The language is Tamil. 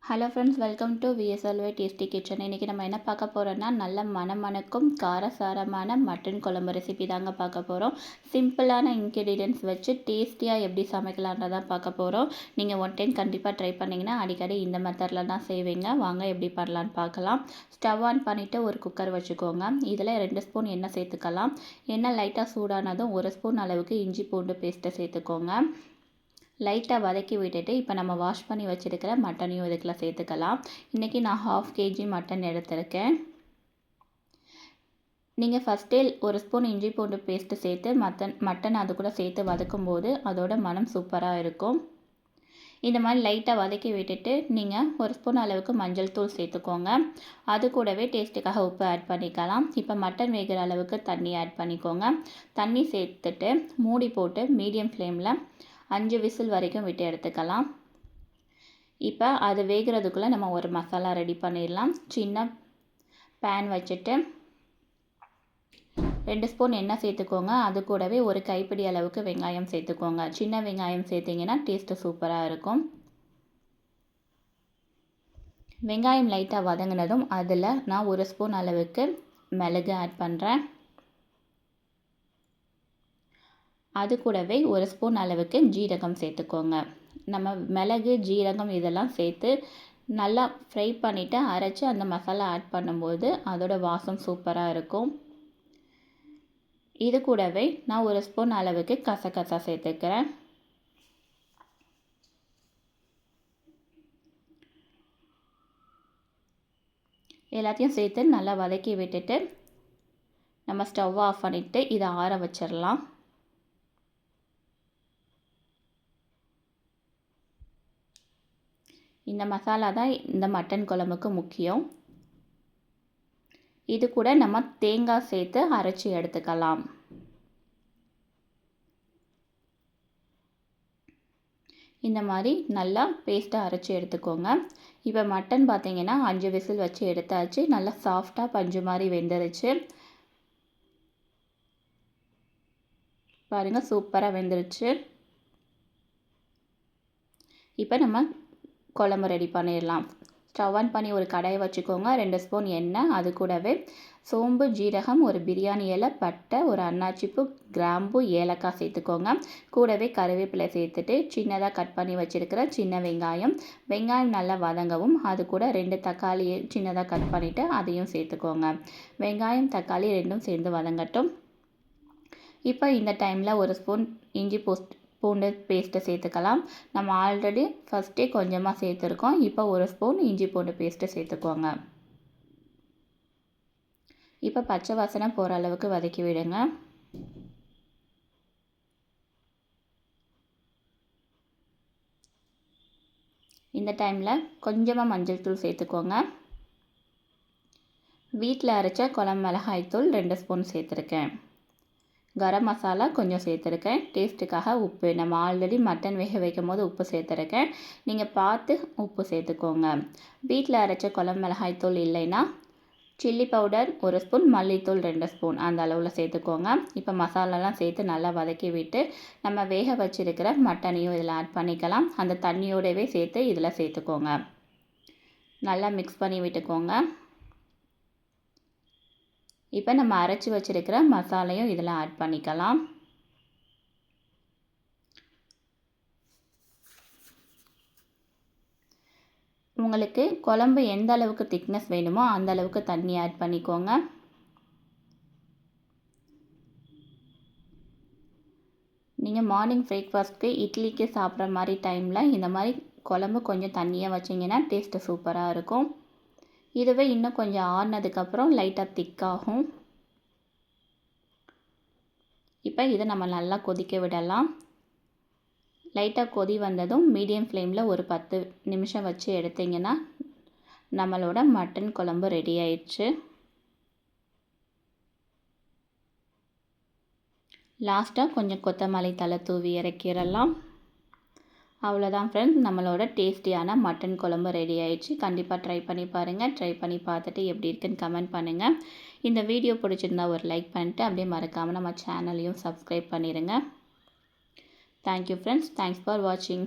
Hello friends, welcome to VSLY tasty kitchen. இன்றைக்கி நம்ம என்ன பார்க்க போகிறோன்னா, நல்ல மணமணக்கும் காரசாரமான மட்டன் குழம்பு ரெசிபி தாங்க பார்க்க போகிறோம். சிம்பிளான இன்க்ரீடியன்ட்ஸ் வச்சு டேஸ்டியாக எப்படி சமைக்கலான்றதான் பார்க்க போகிறோம். நீங்கள் ஒன் டைம் கண்டிப்பாக ட்ரை பண்ணிங்கன்னா அடிக்கடி இந்த மெத்தடில் தான் செய்வீங்க. வாங்க எப்படி பண்ணலான்னு பார்க்கலாம். ஸ்டவ் ஆன் பண்ணிவிட்டு ஒரு குக்கர் வச்சுக்கோங்க. இதில் 2 ஸ்பூன் எண்ணெய் சேர்த்துக்கலாம். எண்ணெய் லைட்டாக சூடானதும் 1 ஸ்பூன் அளவுக்கு இஞ்சி பூண்டு பேஸ்ட்டை சேர்த்துக்கோங்க. லைட்டாக வதக்கி விட்டுட்டு இப்போ நம்ம வாஷ் பண்ணி வச்சுருக்கிற மட்டனையும் இதுக்குள்ள சேர்த்துக்கலாம். இன்றைக்கி நான் 1/2 kg மட்டன் எடுத்திருக்கேன். நீங்கள் ஃபஸ்ட்டே 1 ஸ்பூன் இஞ்சி பூண்டு பேஸ்ட்டு சேர்த்து மட்டன் அது கூட சேர்த்து வதக்கும் போது அதோட மனம் சூப்பராக இருக்கும். இந்த மாதிரி லைட்டாக வதக்கி விட்டுட்டு நீங்கள் 1 ஸ்பூன் அளவுக்கு மஞ்சள் தூள் சேர்த்துக்கோங்க. அது கூடவே டேஸ்ட்டுக்காக உப்பு ஆட் பண்ணிக்கலாம். இப்போ மட்டன் வேகிற அளவுக்கு தண்ணி ஆட் பண்ணிக்கோங்க. தண்ணி சேர்த்துட்டு மூடி போட்டு மீடியம் ஃப்ளேமில் 5 விசில் வரைக்கும் விட்டு எடுத்துக்கலாம். இப்போ அது வேகிறதுக்குள்ளே நம்ம ஒரு மசாலா ரெடி பண்ணிடலாம். சின்ன பேன் வச்சுட்டு 2 ஸ்பூன் எண்ணெய் சேர்த்துக்கோங்க. அது கூடவே ஒரு கைப்பிடி அளவுக்கு வெங்காயம் சேர்த்துக்கோங்க. சின்ன வெங்காயம் சேர்த்திங்கன்னா டேஸ்ட்டு சூப்பராக இருக்கும். வெங்காயம் லைட்டாக வதங்கினதும் அதில் நான் 1 ஸ்பூன் அளவுக்கு மிளகு ஆட் பண்ணுறேன். அது கூடவே 1 ஸ்பூன் அளவுக்கு ஜீரகம் சேர்த்துக்கோங்க. நம்ம மிளகு, ஜீரகம் இதெல்லாம் சேர்த்து நல்லா ஃப்ரை பண்ணிவிட்டு அரைச்சி அந்த மசாலா ஆட் பண்ணும்போது அதோட வாசம் சூப்பராக இருக்கும். இது கூடவே நான் 1 ஸ்பூன் அளவுக்கு கசகசா சேர்த்துக்கிறேன். எல்லாத்தையும் சேர்த்து நல்லா வதக்கி விட்டுட்டு நம்ம ஸ்டவ் ஆஃப் பண்ணிவிட்டு இதை ஆற வச்சிடலாம். இந்த மசாலா தான் இந்த மட்டன் குழம்புக்கு முக்கியம். இது கூட நம்ம தேங்காய் சேர்த்து அரைச்சி எடுத்துக்கலாம். இந்த மாதிரி நல்லா பேஸ்ட்டாக அரைச்சி எடுத்துக்கோங்க. இப்போ மட்டன் பார்த்திங்கன்னா 5 விசில் வச்சு எடுத்தாச்சு. நல்லா சாஃப்டாக பஞ்சு மாதிரி வெந்துருச்சு. பாருங்கள், சூப்பராக வெந்துருச்சு. இப்போ நம்ம குழம்பு ரெடி பண்ணிடலாம். ஸ்டவ் ஆன் பண்ணி ஒரு கடாயை வச்சுக்கோங்க. 2 ஸ்பூன் எண்ணெய், அது கூடவே சோம்பு, ஜீரகம், ஒரு பிரியாணி இலை, பட்டை, ஒரு அன்னாச்சிப்பூ, கிராம்பு, ஏலக்காய் சேர்த்துக்கோங்க. கூடவே கருவேப்பிலை சேர்த்துட்டு சின்னதாக கட் பண்ணி வச்சுருக்கிற சின்ன வெங்காயம் நல்லா வதங்கவும். அது கூட 2 தக்காளி சின்னதாக கட் பண்ணிவிட்டு அதையும் சேர்த்துக்கோங்க. வெங்காயம், தக்காளி ரெண்டும் சேர்ந்து வதங்கட்டும். இப்போ இந்த டைமில் 1 ஸ்பூன் இஞ்சி பூண்டு பேஸ்ட்டை சேர்த்துக்கலாம். நம்ம ஆல்ரெடி ஃபஸ்ட்டே கொஞ்சமாக சேர்த்துருக்கோம். இப்போ 1 ஸ்பூன் இஞ்சி பூண்டு பேஸ்ட்டை சேர்த்துக்கோங்க. இப்போ பச்சை வாசனை போகிற அளவுக்கு வதக்கி விடுங்க. இந்த டைமில் கொஞ்சமாக மஞ்சள் தூள் சேர்த்துக்கோங்க. வீட்டில் அரைச்ச குழம்பு மிளகாய்த்தூள் 2 ஸ்பூன் சேர்த்துருக்கேன். கரம் மசாலா கொஞ்சம் சேர்த்துருக்கேன். டேஸ்ட்டுக்காக உப்பு, நம்ம ஆல்ரெடி மட்டன் வேக வைக்கும் போது உப்பு சேர்த்துருக்கேன். நீங்கள் பார்த்து உப்பு சேர்த்துக்கோங்க. வீட்டில் அரைச்ச குழம்பு மிளகாய்த்தூள் இல்லைன்னா சில்லி பவுடர் 1 ஸ்பூன், மல்லித்தூள் 2 ஸ்பூன் அந்த அளவில் சேர்த்துக்கோங்க. இப்போ மசாலாலாம் சேர்த்து நல்லா வதக்கி விட்டு நம்ம வேக வச்சுருக்கிற மட்டனையும் இதில் ஆட் பண்ணிக்கலாம். அந்த தண்ணியோடவே சேர்த்து இதில் சேர்த்துக்கோங்க. நல்லா மிக்ஸ் பண்ணி விட்டுக்கோங்க. இப்போ நம்ம அரைச்சி வச்சுருக்கிற மசாலையும் இதில் ஆட் பண்ணிக்கலாம். உங்களுக்கு குழம்பு எந்த அளவுக்கு திக்னஸ் வேணுமோ அந்த அளவுக்கு தண்ணி ஆட் பண்ணிக்கோங்க. நீங்கள் மார்னிங் பிரேக்ஃபாஸ்ட்க்கு இட்லிக்கு சாப்பிட்ற மாதிரி டைமில் இந்த மாதிரி குழம்பு கொஞ்சம் தண்ணியாக வச்சிங்கன்னா டேஸ்ட்டு சூப்பராக இருக்கும். இதுவே இன்னும் கொஞ்சம் ஆறுனதுக்கப்புறம் லைட்டாக திக்காகும். இப்போ இதை நம்ம நல்லா கொதிக்க விடலாம். லைட்டாக கொதி வந்ததும் மீடியம் ஃப்ளேமில் ஒரு 10 நிமிஷம் வச்சு எடுத்திங்கன்னா நம்மளோட மட்டன் குழம்பு ரெடி ஆயிடுச்சு. லாஸ்ட்டாக கொஞ்சம் கொத்தமல்லி தழை தூவி இறக்கிடலாம். அவ்வளோதான் ஃப்ரெண்ட்ஸ், நம்மளோட டேஸ்டியான மட்டன் குழம்பு ரெடி ஆயிடுச்சு. கண்டிப்பாக ட்ரை பண்ணி பாருங்கள். ட்ரை பண்ணி பார்த்துட்டு எப்படி இருக்குன்னு கமெண்ட் பண்ணுங்கள். இந்த வீடியோ பிடிச்சிருந்தா ஒரு லைக் பண்ணிட்டு அப்படியே மறக்காமல் நம்ம சேனலையும் சப்ஸ்கிரைப் பண்ணிடுங்க. Thank you friends. தேங்க்ஸ் ஃபார் வாட்சிங்.